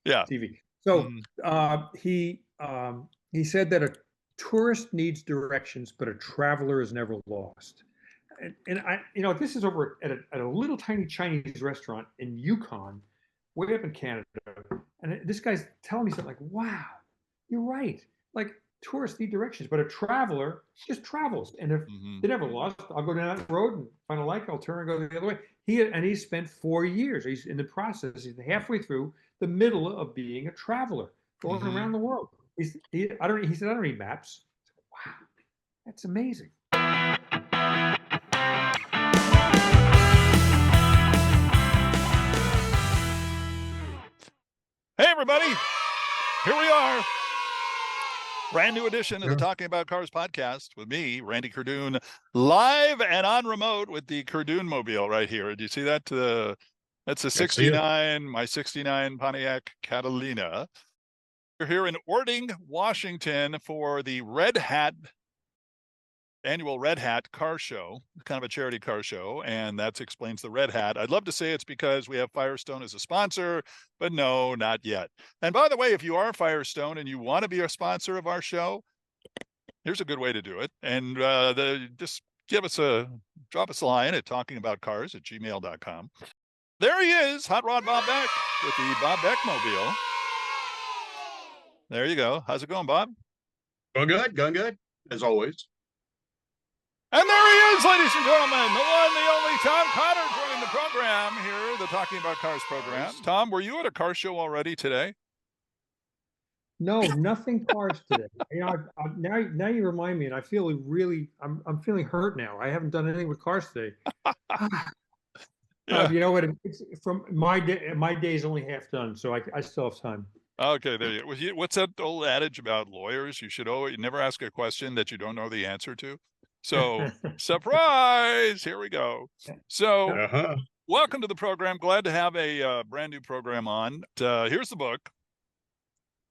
Yeah. TV. So he said that a tourist needs directions, but a traveler is never lost. And I, this is over at a little tiny Chinese restaurant in Yukon, way up in Canada. And this guy's telling me something like, wow, you're right. Like tourists need directions, but a traveler just travels. And if they're never lost, I'll go down that road and find a like, I'll turn and go the other way. He spent 4 years. He's in the process. He's halfway through the middle of being a traveler, going around the world. He said, I don't need maps. Wow, that's amazing. Hey, everybody. Here we are. Brand new edition of the Talking About Cars podcast with me, Randy Cardoon, live and on remote with the Cardoon Mobile right here. Do you see that? That's a 69, my 69 Pontiac Catalina. We're here in Orting, Washington for the annual Red Hat car show, kind of a charity car show, and that explains the red hat. I'd love to say it's because we have Firestone as a sponsor, but no, not yet. And by the way, if you are Firestone and you want to be a sponsor of our show, here's a good way to do it. And just drop us a line at talkingaboutcars@gmail.com. There he is, Hot Rod Bob Beck with the Bob Beck Mobile. There you go. How's it going, Bob? Going good, as always. And there he is, ladies and gentlemen, the one, the only Tom Cotter joining the program here, the Talking About Cars program. Tom, were you at a car show already today? No, nothing cars today. Now you remind me, and I feel I'm feeling hurt now. I haven't done anything with cars today. You know what? It's from my day. My day is only half done, so I still have time. Okay, there you go. What's that old adage about lawyers? You never ask a question that you don't know the answer to. So, surprise! Here we go. So, welcome to the program. Glad to have a brand new program on. Here's the book.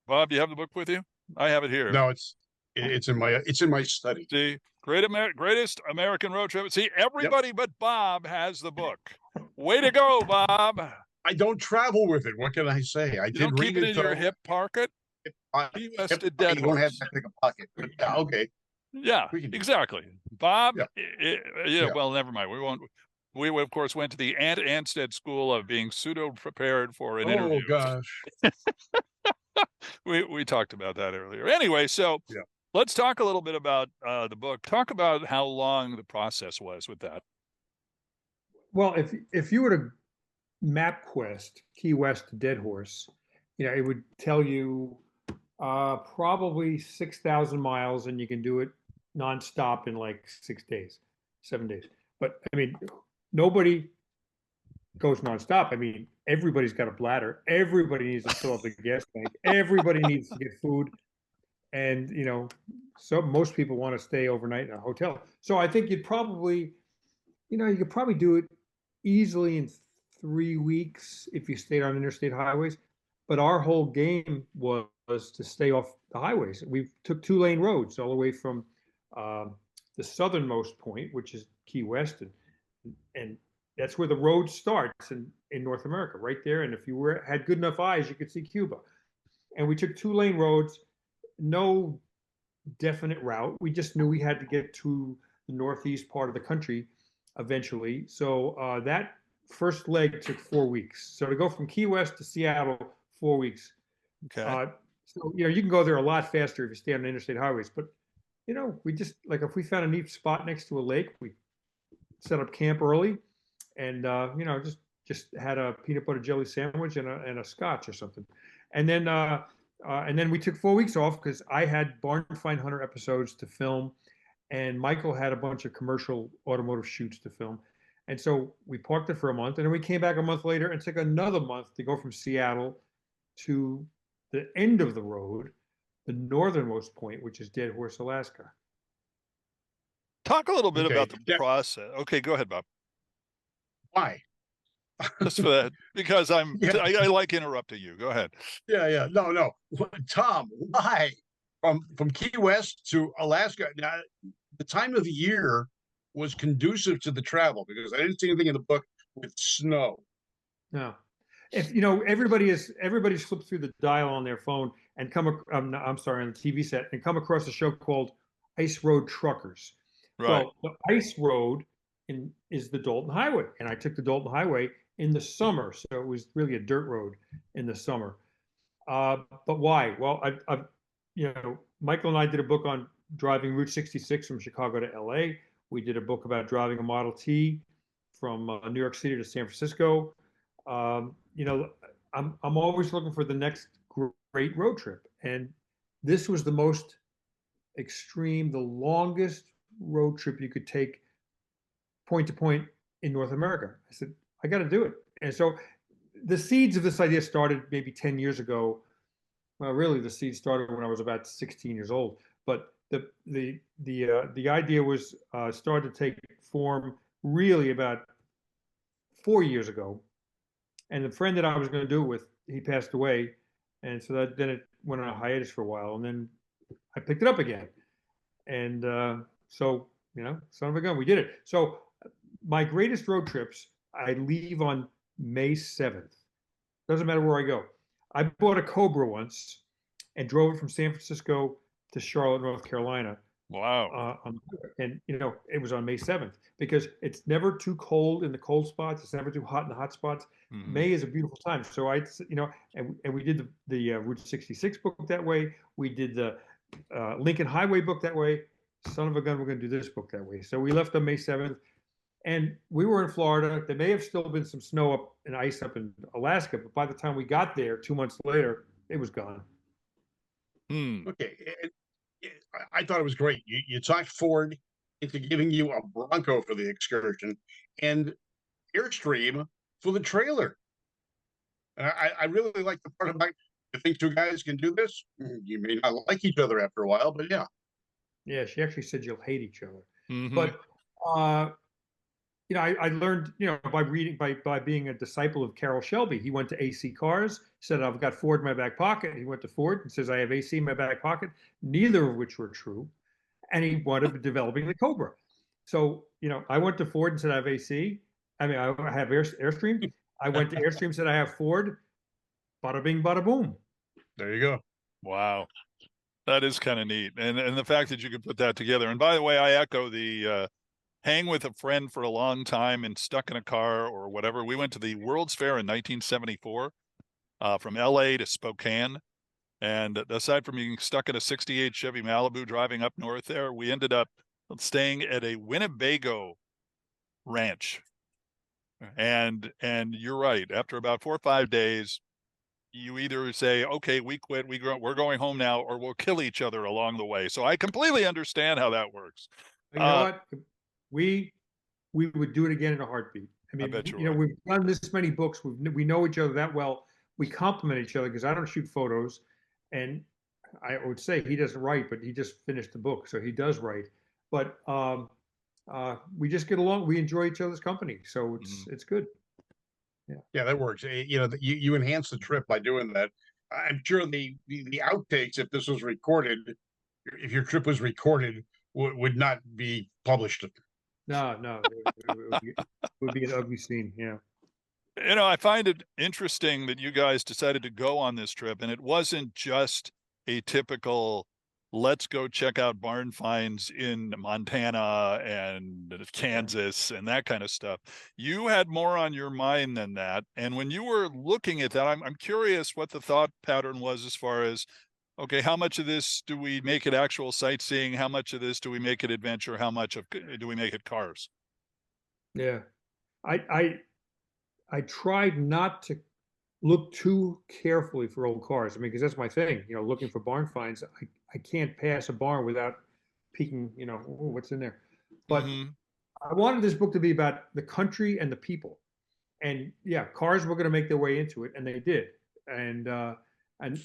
Bob, you have the book with you? I have it here. No, it's in my study. See, greatest American road trip. See, everybody but Bob has the book. Way to go, Bob! I don't travel with it. What can I say? I did read keep it in your hip pocket. You won't have that big a pocket. But yeah, okay. Yeah, exactly. Bob, well, never mind. We won't. We, of course, went to the Anstead School of being pseudo-prepared for an interview. Oh, gosh. we talked about that earlier. Anyway, so let's talk a little bit about the book. Talk about how long the process was with that. Well, if you were to MapQuest Key West to Dead Horse, it would tell you probably 6,000 miles, and you can do it nonstop in like 7 days. But I mean, nobody goes nonstop. I mean, everybody's got a bladder. Everybody needs to fill up the gas tank. Everybody needs to get food. And, so most people want to stay overnight in a hotel. So I think you could probably do it easily in 3 weeks if you stayed on interstate highways. But our whole game was to stay off the highways. We took 2-lane roads all the way from the southernmost point, which is Key West, and that's where the road starts in North America, right there. And if you had good enough eyes, you could see Cuba. And we took 2-lane roads, no definite route. We just knew we had to get to the northeast part of the country eventually. So that first leg took 4 weeks. So to go from Key West to Seattle, 4 weeks. Okay. So you can go there a lot faster if you stay on the interstate highways. But we just, like, if we found a neat spot next to a lake, we set up camp early, and just had a peanut butter jelly sandwich and a scotch or something, and then we took 4 weeks off because I had Barn Find Hunter episodes to film, and Michael had a bunch of commercial automotive shoots to film, and so we parked it for a month, and then we came back a month later and took another month to go from Seattle to the end of the road, the northernmost point, which is Dead Horse, Alaska. Talk a little bit about the process. Okay, go ahead, Bob. Why? Just for that, because I like interrupting you. Go ahead. Yeah. No. Tom, why? From Key West to Alaska. Now, the time of the year was conducive to the travel because I didn't see anything in the book with snow. No. if everybody's flipped through the dial on their phone and I'm sorry, on the TV set and come across a show called Ice Road Truckers. Right. Well, the ice road is the Dalton Highway, and I took the Dalton Highway in the summer, so it was really a dirt road in the summer. But why? Well, Michael and I did a book on driving Route 66 from Chicago to LA. We did a book about driving a Model T from New York City to San Francisco. I'm always looking for the next great road trip, and this was the most extreme, the longest road trip you could take point to point in North America. I said, I got to do it. And so the seeds of this idea started maybe 10 years ago. Well, really, the seeds started when I was about 16 years old. But the idea was started to take form really about 4 years ago. And the friend that I was going to do it with, he passed away, and so then it went on a hiatus for a while, and then I picked it up again. And son of a gun, we did it. So my greatest road trips, I leave on May 7th. Doesn't matter where I go. I bought a Cobra once and drove it from San Francisco to Charlotte, North Carolina. Wow. And it was on May 7th because it's never too cold in the cold spots. It's never too hot in the hot spots. Mhm. May is a beautiful time. So and we did the Route 66 book that way. We did the Lincoln Highway book that way. Son of a gun, we're going to do this book that way. So we left on May 7th, and we were in Florida. There may have still been some snow up and ice up in Alaska, but by the time we got there, 2 months later, it was gone. Okay. I thought it was great. You talked Ford into giving you a Bronco for the excursion and Airstream for the trailer. And I really like the part about you think two guys can do this. You may not like each other after a while, but yeah. Yeah, she actually said you'll hate each other. Mhm. But I learned, by reading, by being a disciple of Carroll Shelby. He went to AC Cars, said, I've got Ford in my back pocket. He went to Ford and says, I have AC in my back pocket, neither of which were true. And he wound up developing the Cobra. So, I went to Ford and said, I have AC. I mean, I have Airstream. I went to Airstream, said, I have Ford. Bada bing, bada boom. There you go. Wow. That is kind of neat. And the fact that you could put that together. And by the way, I echo the hang with a friend for a long time and stuck in a car or whatever. We went to the World's Fair in 1974 from LA to Spokane. And aside from being stuck in a 68 Chevy Malibu driving up north there, we ended up staying at a Winnebago ranch. And you're right. After about 4 or 5 days, you either say, okay, we quit, we're going home now, or we'll kill each other along the way. So I completely understand how that works. You know what? We would do it again in a heartbeat. I mean, bet you're right. we've done this many books. We know each other that well. We complement each other because I don't shoot photos, and I would say he doesn't write, but he just finished the book, so he does write. But we just get along. We enjoy each other's company, so it's good. Yeah, that works. You enhance the trip by doing that. I'm sure the outtakes, if this was recorded, if your trip was recorded, would not be published. No, it would be an ugly scene. Yeah. I find it interesting that you guys decided to go on this trip, and it wasn't just a typical let's go check out barn finds in Montana and Kansas and that kind of stuff. You had more on your mind than that. And when you were looking at that, I'm curious what the thought pattern was as far as, okay, how much of this do we make it actual sightseeing? How much of this do we make it adventure? How much do we make it cars? Yeah. I tried not to look too carefully for old cars. I mean, because that's my thing, looking for barn finds. I can't pass a barn without peeking, what's in there. But I wanted this book to be about the country and the people. And yeah, cars were going to make their way into it, and they did. And I'm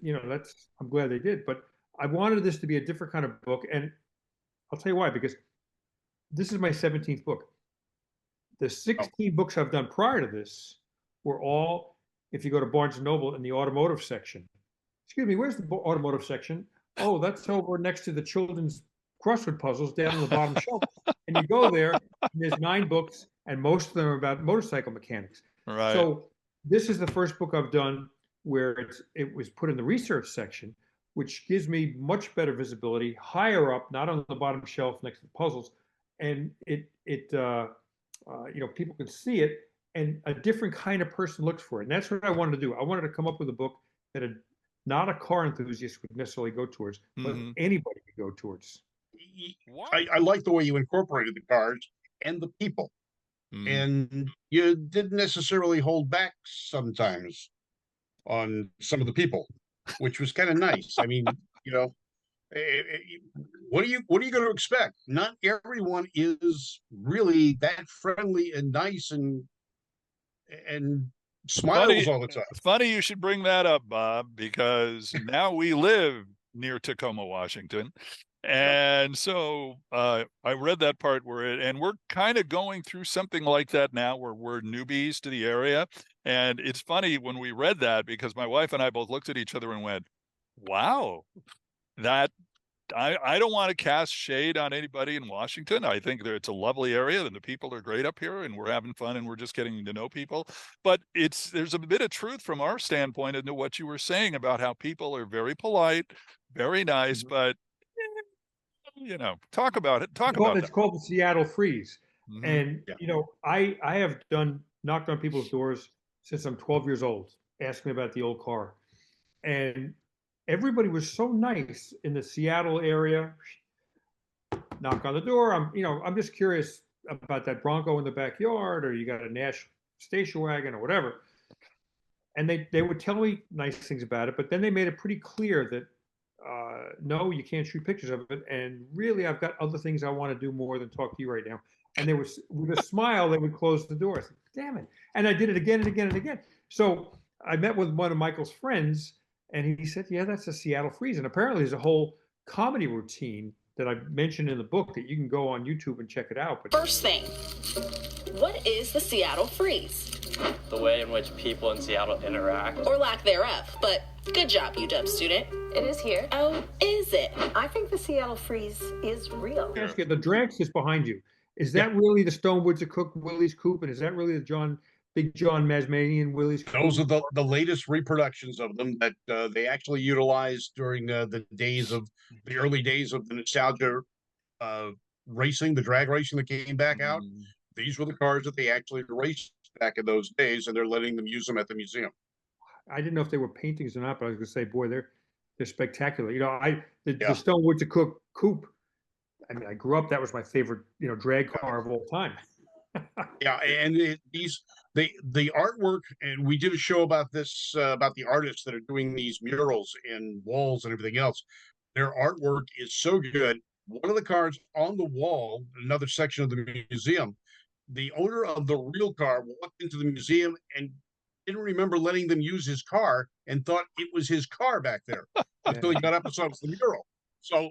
glad they did. But I wanted this to be a different kind of book, and I'll tell you why. Because this is my 17th book. The 16 books I've done prior to this were all, if you go to Barnes & Noble in the automotive section. Excuse me, where's the automotive section? Oh, that's over next to the children's crossword puzzles down on the bottom shelf. And you go there, and there's 9 books, and most of them are about motorcycle mechanics. Right. So this is the first book I've done where it was put in the research section, which gives me much better visibility, higher up, not on the bottom shelf next to the puzzles, and people can see it, and a different kind of person looks for it, and that's what I wanted to do. I wanted to come up with a book that not a car enthusiast would necessarily go towards, but anybody could go towards. I like the way you incorporated the cars and the people, and you didn't necessarily hold back sometimes on some of the people, which was kind of nice. I mean, eh, eh, what are you going to expect? Not everyone is really that friendly and nice and smiles Funny, all the time. it's funny you should bring that up, Bob, because now we live near Tacoma, Washington. And so I read that part and we're kind of going through something like that now where we're newbies to the area. And it's funny when we read that because my wife and I both looked at each other and went, wow, that I don't want to cast shade on anybody in Washington. I think that it's a lovely area and the people are great up here and we're having fun and we're just getting to know people. But there's a bit of truth from our standpoint into what you were saying about how people are very polite, very nice, but talk about it. Talk about It's that. called the Seattle Freeze. And Yeah. I have knocked on people's doors since I'm 12 years old, asking about the old car. And everybody was so nice in the Seattle area. Knock on the door. I'm just curious about that Bronco in the backyard, or you got a Nash station wagon or whatever. And they would tell me nice things about it, but then they made it pretty clear that no, you can't shoot pictures of it. And really, I've got other things I want to do more than talk to you right now. And they was with a smile, they would close the door. I said, damn it. And I did it again and again and again. So I met with one of Michael's friends, and he said, yeah, that's a Seattle Freeze. And apparently there's a whole comedy routine that I mentioned in the book that you can go on YouTube and check it out. But first thing, what is the Seattle Freeze? The way in which people in Seattle interact. Or lack thereof, but good job, UW student. It is here. Oh, is it? I think the Seattle Freeze is real. Ask you, the Drax is behind you. Is that really the Stonewoods to Cook Willie's Coupe? And is that really the Big John Masmanian Willie's Coupe? Those are the latest reproductions of them that they actually utilized during the early days of the nostalgia racing, the drag racing that came back out. These were the cars that they actually raced back in those days, and they're letting them use them at the museum. I didn't know if they were paintings or not, but I was going to say, boy, they're spectacular. The Stonewood to Cook Coupe. I mean, I grew up. That was my favorite, drag car of all time. Yeah, and the artwork, and we did a show about this about the artists that are doing these murals in walls and everything else. Their artwork is so good. One of the cars on the wall, another section of the museum, the owner of the real car walked into the museum and didn't remember letting them use his car and thought it was his car back there until he got up and saw it was the mural. So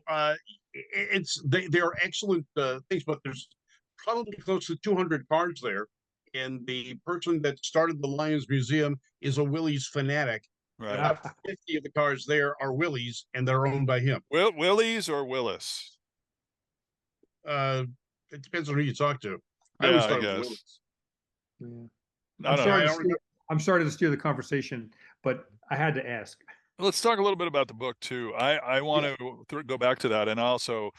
they are excellent things, but there's probably close to 200 cars there. And the person that started the Lions Museum is a Willys fanatic. Right. About 50 of the cars there are Willys, and they're owned by him. Willys or Willis? It depends on who you talk to. I always thought guess. it was Willys. Yeah. I'm sorry to steer the conversation, but I had to ask. Let's talk a little bit about the book too. I want to go back to that, and also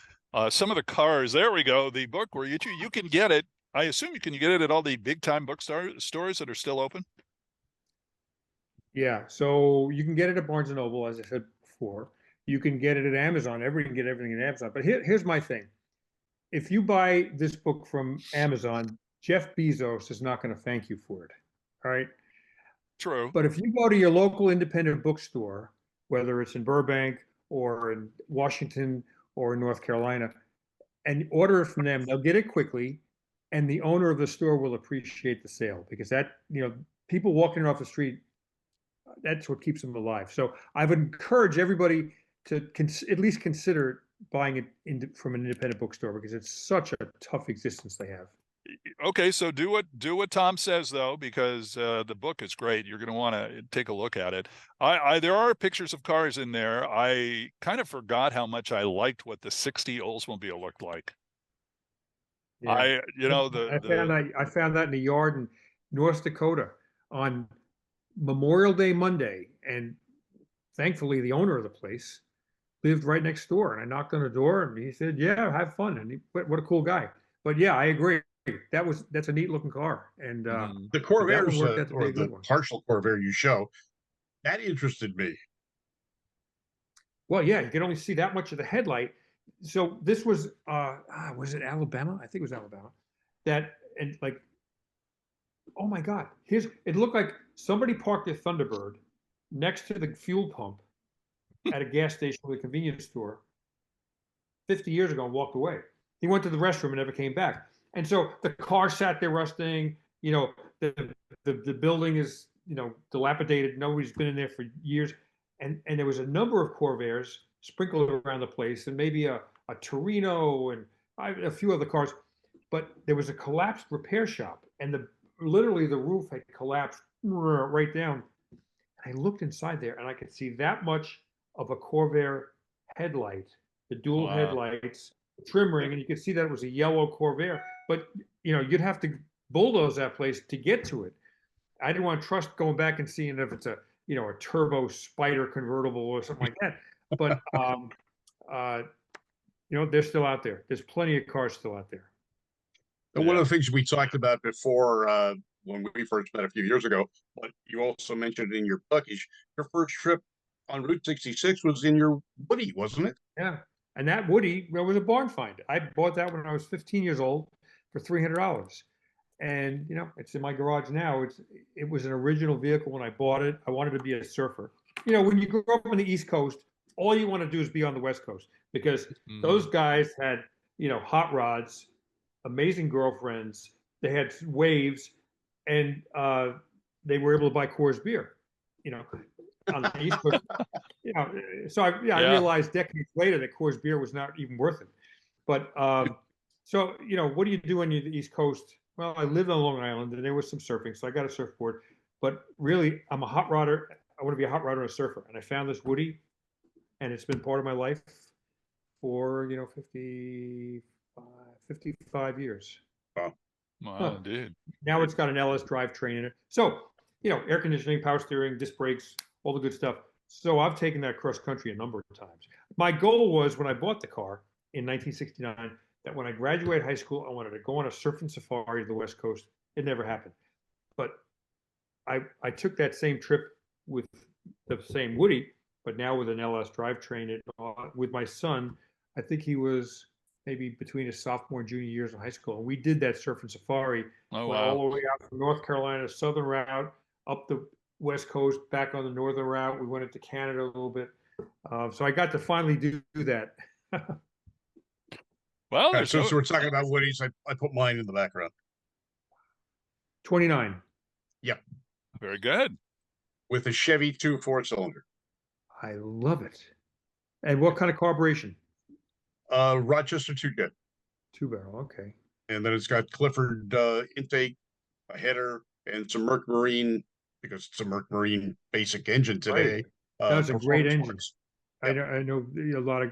some of the cars. There we go. The book where you can get it. I assume you can get it at all the big time bookstores that are still open. Yeah, so you can get it at Barnes and Noble, as I said before. You can get it at Amazon. Everybody can get everything at Amazon. But here's my thing: if you buy this book from Amazon, Jeff Bezos is not going to thank you for it. All right. True. But if you go to your local independent bookstore, whether it's in Burbank or in Washington or in North Carolina, and order it from them, they'll get it quickly, and the owner of the store will appreciate the sale because people walking off the street, that's what keeps them alive. So I would encourage everybody to at least consider buying it from an independent bookstore because it's such a tough existence they have. Okay, so do what Tom says though, because the book is great. You're going to want to take a look at it. There are pictures of cars in there. I kind of forgot how much I liked what the '60 Oldsmobile looked like. Yeah. I found that in the yard in North Dakota on Memorial Day Monday, and thankfully the owner of the place lived right next door. And I knocked on the door, and he said, "Yeah, have fun." And what a cool guy. But yeah, I agree. That's a neat looking car, and Mhm. The that one Corvairs, worked out to be or a good the one. partial Corvair you show, that interested me. Well, yeah, you can only see that much of the headlight. So this was it Alabama? I think it was Alabama. That and like, oh my God, it looked like somebody parked their Thunderbird next to the fuel pump at a gas station or a convenience store 50 years ago and walked away. He went to the restroom and never came back. And so the car sat there rusting. You know, the building is, dilapidated. Nobody's been in there for years. And there was a number of Corvairs sprinkled around the place, and maybe a Torino and a few other cars. But there was a collapsed repair shop, and literally the roof had collapsed right down. I looked inside there, and I could see that much of a Corvair headlight, the dual Wow. headlights, trim ring, and you could see that it was a yellow Corvair. But you'd have to bulldoze that place to get to it. I didn't want to trust going back and seeing if it's a turbo Spider convertible or something like that. But uh, they're still out there. There's plenty of cars still out there. And one Yeah. of the things we talked about before, when we first met a few years ago, but you also mentioned in your package, your first trip on Route 66 was in your Woody, wasn't it? Yeah. And that Woody was a barn find. I bought that when I was 15 years old for $300. And it's in my garage now. It was an original vehicle when I bought it. I wanted to be a surfer. When you grow up on the East Coast, all you want to do is be on the West Coast, because those guys had, hot rods, amazing girlfriends. They had waves, and they were able to buy Coors beer. On the East Coast. So I Yeah. realized decades later that Coors beer was not even worth it. But so what do you do on the East Coast? Well, I lived on Long Island, and there was some surfing, so I got a surfboard. But really, I'm a hot rodder. I want to be a hot rodder and a surfer, and I found this Woody, and it's been part of my life for 55 years. Wow. Wow, indeed. Now it's got an LS drivetrain in it. So, air conditioning, power steering, disc brakes, all the good stuff. So I've taken that cross country a number of times. My goal was, when I bought the car in 1969, that when I graduated high school, I wanted to go on a surfing safari to the West Coast. It never happened. But I took that same trip with the same Woody, but now with an LS drivetrain with my son. I think he was maybe between his sophomore and junior years in high school. And we did that surfing safari. Oh, Went wow. all the way out from North Carolina, southern route, up the West Coast, back on the northern route. We went into Canada a little bit. So I got to finally do that. Well, Right, there's so no, we're talking about Woodies. I put mine in the background. 29. very good. With a Chevy 2 4-cylinder. I love it. And what kind of carburation? Rochester 2-jet. 2-barrel. Okay. And then it's got Clifford intake, a header, and some Merc Marine, because it's a Merc Marine basic engine today. That's a great performance engine. works. I know a lot of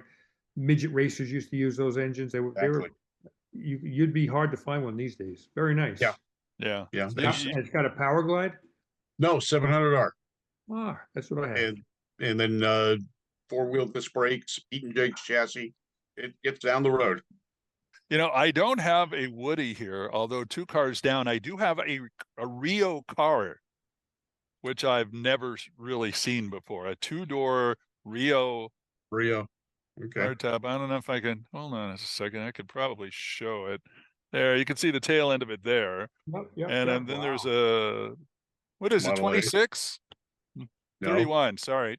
midget racers used to use those engines. They were Exactly. you'd be hard to find one these days. Very nice. Yeah. Yeah. Yeah. So There's- And it's got a power glide. No, 700R. That's what I have. And then 4-wheel disc brakes, Eaton Jakes chassis. It gets down the road. I don't have a Woody here, although 2 cars down, I do have a Rio car, which I've never really seen before. A 2-door Rio Rio. Okay. hardtop. I don't know if I can, hold on a second. I could probably show it. There, you can see the tail end of it there. Yep, And then there's a, what is it, Model A. 26? No. 31, sorry.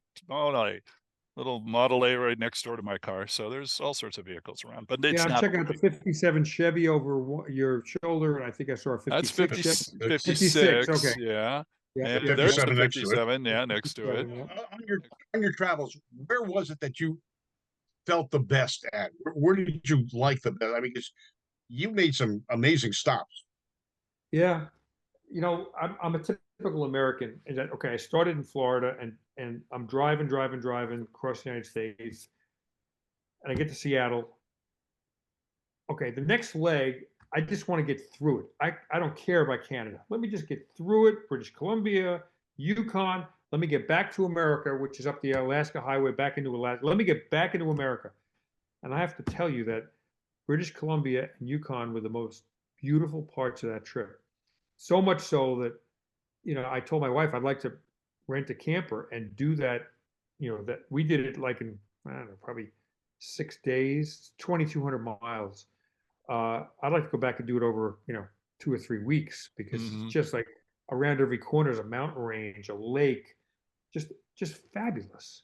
Little Model A right next door to my car. So there's all sorts of vehicles around, but it's I'm not. checking out the 57 Chevy over your shoulder, and I think I saw a 56 That's 50, Chevy. 56. okay. Yeah. Yeah, And yeah, there's the 57 next to it. 57. Yeah, next to it. 57, yeah. On your travels, where was it that you felt the best at? Where did you like the best? I mean, 'cause you made some amazing stops. Yeah, I'm a typical American. In that, okay, I started in Florida, and I'm driving across the United States, and I get to Seattle. Okay, the next leg, I just want to get through it. I don't care about Canada. Let me just get through it. British Columbia, Yukon. Let me get back to America, which is up the Alaska Highway back into Alaska. Let me get back into America. And I have to tell you that British Columbia and Yukon were the most beautiful parts of that trip. So much so that, I told my wife I'd like to rent a camper and do that. That we did it like in, I don't know, probably 6 days, 2,200 miles. I'd like to go back and do it over, 2 or 3 weeks, because Mhm. it's just like around every corner is a mountain range, a lake, just fabulous.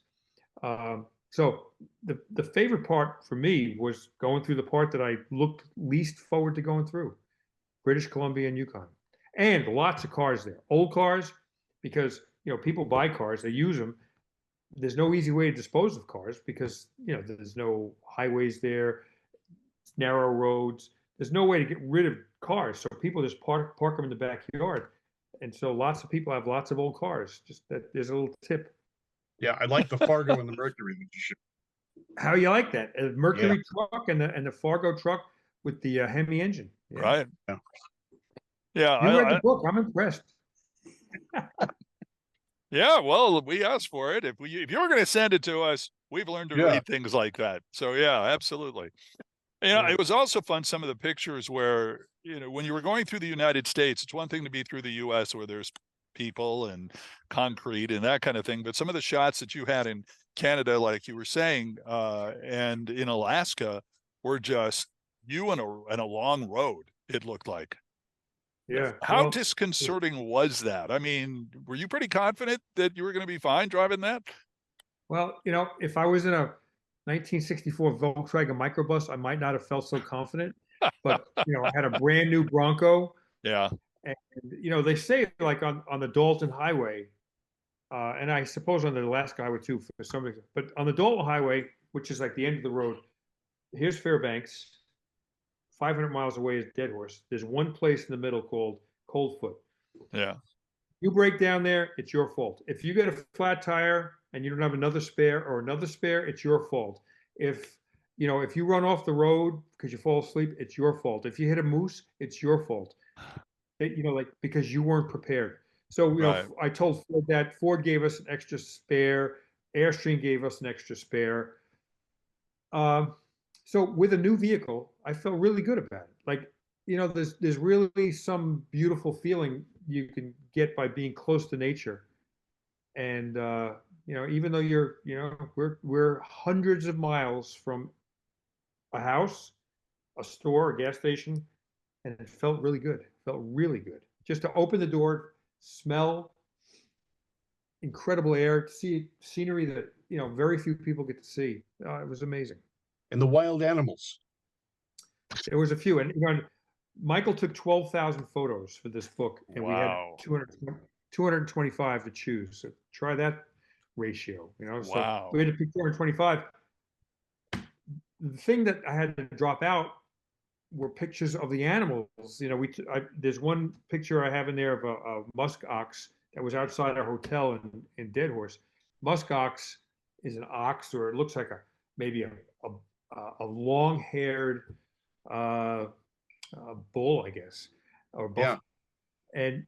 So the favorite part for me was going through the part that I looked least forward to going through, British Columbia and Yukon, and lots of cars there, old cars, because people buy cars, they use them. There's no easy way to dispose of cars because there's no highways there, it's narrow roads. There's no way to get rid of cars, so people just park them in the backyard, and so lots of people have lots of old cars. Just that there's a little tip. Yeah, I like the Fargo and the Mercury that you should. How you like that? A Yeah. Mercury truck and the Fargo truck with the Hemi engine. Yeah. Right. Yeah. Yeah. You read the book. I'm impressed. Yeah, well, we asked for it. If you were going to send it to us, we've learned to Yeah. read things like that. So yeah, absolutely. Yeah, Yeah. it was also fun. Some of the pictures where, when you were going through the United States, it's one thing to be through the US where there's people and concrete and that kind of thing. But some of the shots that you had in Canada, like you were saying, and in Alaska were just you and a long road, it looked like. Yeah. How Well, disconcerting was that? I mean, were you pretty confident that you were going to be fine driving that? if I was in a 1964 Volkswagen microbus, I might not have felt so confident. But I had a brand new Bronco, Yeah. and they say like on the Dalton Highway, and I suppose on the Alaska Highway too for some reason. But on the Dalton Highway, which is like the end of the road, here's Fairbanks. 500 miles away is Dead Horse. There's one place in the middle called Coldfoot. Yeah. You break down there, it's your fault. If you get a flat tire and you don't have another spare or another spare, it's your fault. If you run off the road because you fall asleep, it's your fault. If you hit a moose, it's your fault. Because you weren't prepared. So, Right. I told Ford that. Ford gave us an extra spare. Airstream gave us an extra spare. So with a new vehicle, I felt really good about it. Like, there's really some beautiful feeling you can get by being close to nature. And even though we're hundreds of miles from a house, a store, a gas station, and it felt really good. Felt really good. Just to open the door, smell incredible air, to see scenery that very few people get to see. It was amazing. And the wild animals. There was a few, and Michael took 12,000 photos for this book, and we had Wow. 225 to choose. So try that ratio, So Wow. we had to pick 225. The thing that I had to drop out were pictures of the animals. There's one picture I have in there of a musk ox that was outside our hotel in Dead Horse. Musk ox is an ox, or it looks like maybe a long-haired bull, I guess, or buffalo. Yeah. And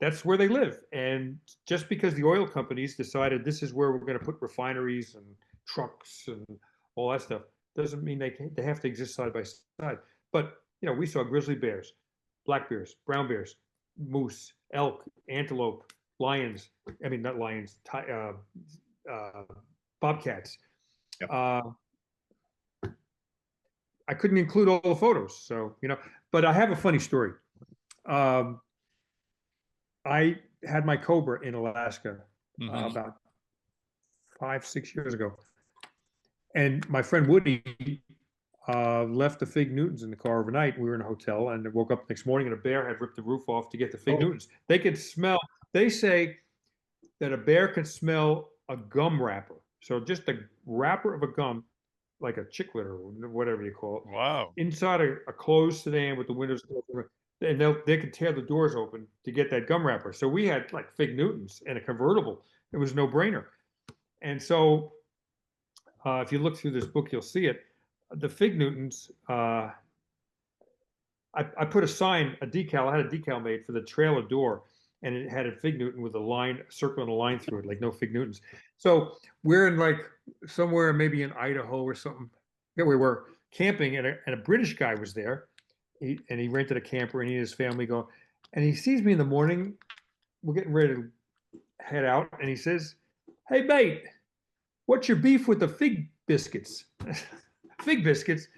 that's where they live. And just because the oil companies decided this is where we're going to put refineries and trucks and all that stuff, doesn't mean they have to exist side by side. But we saw grizzly bears, black bears, brown bears, moose, elk, antelope, lions. I mean, not lions, bobcats. Yep. I couldn't include all the photos, so but I have a funny story. I had my Cobra in Alaska Mhm. about 5-6 years ago, and my friend Woody left the Fig Newtons in the car overnight. We were in a hotel, and I woke up the next morning, and a bear had ripped the roof off to get the Fig Oh. Newtons. They could smell. They say that a bear can smell a gum wrapper. So just a wrapper of a gum, like a chiclet or whatever you call it, Wow. inside a closed sedan with the windows closed, and they could tear the doors open to get that gum wrapper. So we had like Fig Newtons and a convertible. It was no brainer. And so if you look through this book, you'll see it. The Fig Newtons, I put a sign, a decal. I had a decal made for the trailer door, and it had a fig Newton with a line, a circle and a line through it, like no fig Newtons. So we're in like somewhere maybe in Idaho or something. Yeah, we were camping, and a British guy was there. He rented a camper, and he and his family go, and he sees me in the morning. We're getting ready to head out, and he says, "Hey, mate, what's your beef with the fig biscuits?" Fig biscuits?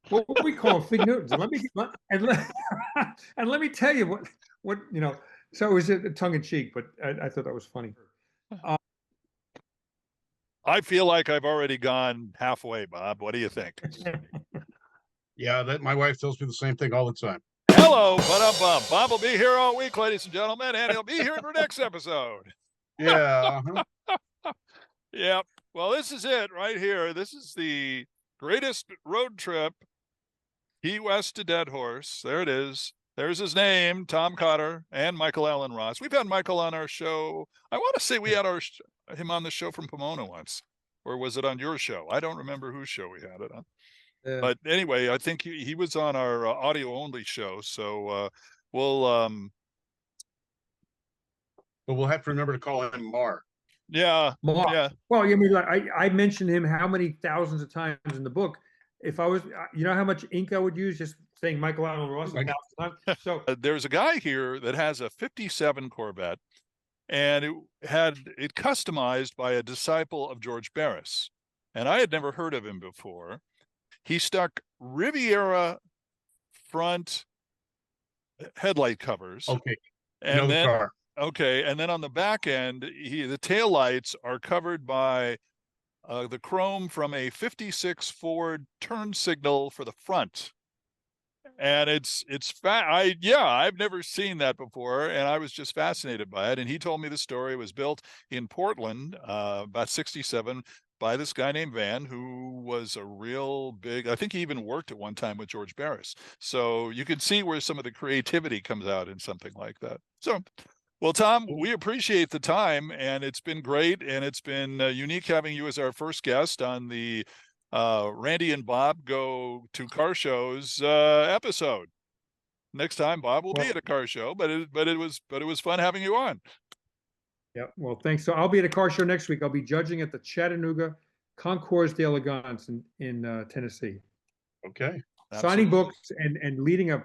Well, what we call fig Newtons. And let me tell you what you know. So it was a tongue in cheek, but I thought that was funny. I feel like I've already gone halfway, Bob. What do you think? Yeah, that my wife tells me the same thing all the time. Hello, Bob. Bob will be here all week, ladies and gentlemen, and he'll be here for next episode. Yeah. Yep. Well, this is it right here. This is the greatest road trip, Key West to Dead Horse. There it is. There's his name, Tom Cotter, and Michael Allen Ross. We've had Michael on our show. I want to say we had him on the show from Pomona once, or was it on your show? I don't remember whose show we had it on. But anyway, I think he was on our audio only show. So we'll But we'll have to remember to call him Mar. yeah. Well, Yeah. Well, I mean, like I mentioned him how many thousands of times in the book. If I was, you know, how much ink I would use just saying Michael Allen Ross a thousand times. So There's a guy here that has a 57 Corvette, and it had it customized by a disciple of George Barris. And I had never heard of him before. He stuck Riviera front headlight covers. Okay. And then car. okay, and then on the back end, the taillights are covered by the chrome from a 56 Ford turn signal for the front. And I've never seen that before, and I was just fascinated by it. And he told me the story. It was built in Portland, about 67, by this guy named Van, who was a real big, I think he even worked at one time with George Barris. So you can see where some of the creativity comes out in something like that. So, well, Tom, we appreciate the time, and it's been great, and it's been unique having you as our first guest on the Randy and Bob Go to Car Shows episode. Next time, Bob will be at a car show, but it was fun having you on. yeah, well, thanks. So I'll be at a car show next week. I'll be judging at the Chattanooga Concours d'Elegance in Tennessee. Okay. Signing books and leading a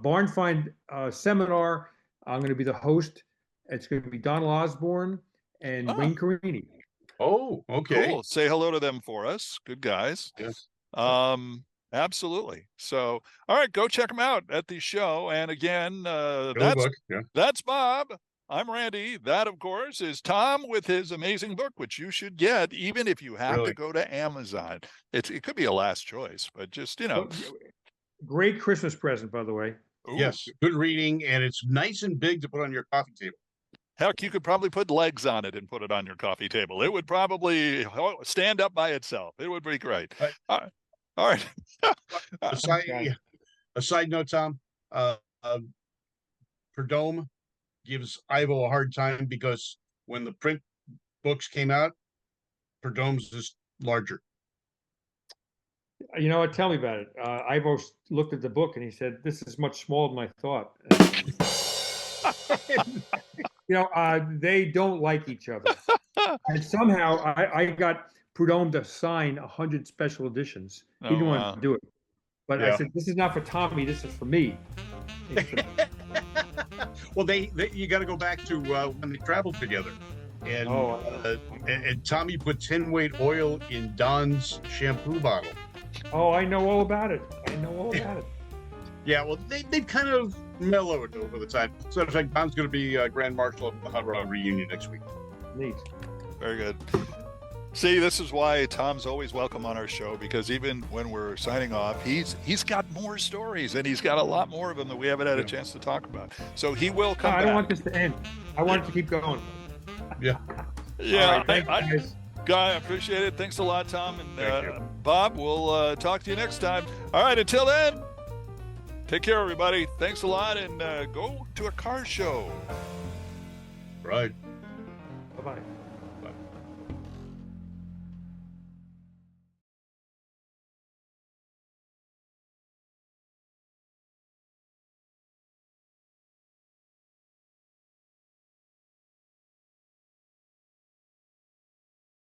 barn find seminar. I'm going to be the host. It's going to be Donald Osborne and Wayne Carini. Oh, okay. Cool. Say hello to them for us. Good guys. Yes. Absolutely. So, all right, go check them out at the show. And again, that's Bob. I'm Randy. That, of course, is Tom with his amazing book, which you should get, even if you have to go to Amazon. It could be a last choice, but just, you know. Great Christmas present, by the way. Ooh. Yes, good reading, and it's nice and big to put on your coffee table. Heck, you could probably put legs on it and put it on your coffee table. It would probably stand up by itself. It would be great. All right. A side note, Tom, Perdome gives Ivo a hard time because when the print books came out, Perdome's is larger. You know what? Tell me about it. Ivo looked at the book and he said, "This is much smaller than I thought." You know, they don't like each other. And somehow I got Prudhomme to sign 100 special editions. He didn't want to do it. But I said, "This is not for Tommy. This is for me." Well, you got to go back to when they traveled together. And, and Tommy put 10 weight oil in Don's shampoo bottle. Oh, I know all about it. Yeah, well, they've kind of mellowed over the time. So, in fact, Don's going to be Grand Marshal of the Hot Rod reunion next week. Neat. Very good. See, this is why Tom's always welcome on our show, because even when we're signing off, he's got more stories, and he's got a lot more of them that we haven't had a chance to talk about. So he will come back. I don't want this to end. I want it to keep going. Yeah. Yeah. Right, thanks, guys. I appreciate it. Thanks a lot, Tom. And Bob, we'll talk to you next time. All right, until then, take care, everybody. Thanks a lot, and go to a car show. Right. Bye-bye.